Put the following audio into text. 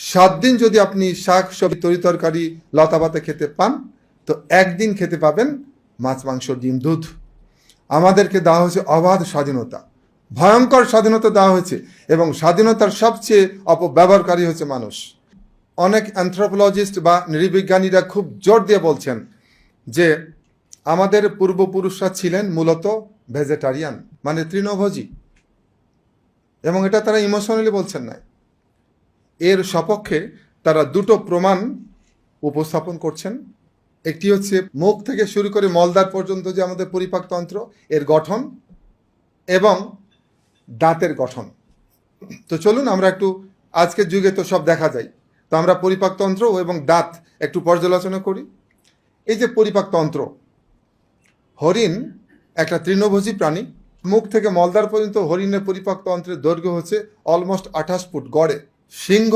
7 দিন যদি আপনি শাক সবজি তরিতরকারি লতাপাতা খেতে পান, তো একদিন খেতে পাবেন মাছ মাংস ডিম দুধ। আমাদেরকে দেওয়া হয়েছে অবাধ স্বাধীনতা, ভয়ঙ্কর স্বাধীনতা দেওয়া হয়েছে, এবং স্বাধীনতার সবচেয়ে অপব্যবহারকারী হচ্ছে মানুষ। অনেক অ্যানথ্রোপোলজিস্ট বা নৃবিজ্ঞানীরা খুব জোর দিয়ে বলছেন যে আমাদের পূর্বপুরুষরা ছিলেন মূলত ভেজিটেরিয়ান, মানে তৃণভোজী, এবং এটা তারা ইমোশনালি বলছেন না। এর সপক্ষে তারা দুটো প্রমাণ উপস্থাপন করছেন। একটি হচ্ছে মুখ থেকে শুরু করে মলদ্বার পর্যন্ত যে আমাদের পরিপাকতন্ত্র, এর গঠন এবং দাঁতের গঠন। তো চলুন আমরা একটু, আজকের যুগে তো সব দেখা যায়, তো আমরা পরিপাকতন্ত্র এবং দাঁত একটু পর্যালোচনা করি। এই যে পরিপাকতন্ত্র, হরিণ একটা তৃণভোজী প্রাণী। মুখ থেকে মলদ্বার পর্যন্ত হরিণের পরিপাকতন্ত্রের দৈর্ঘ্য হচ্ছে অলমোস্ট 28 ফুট গড়ে। সিংহ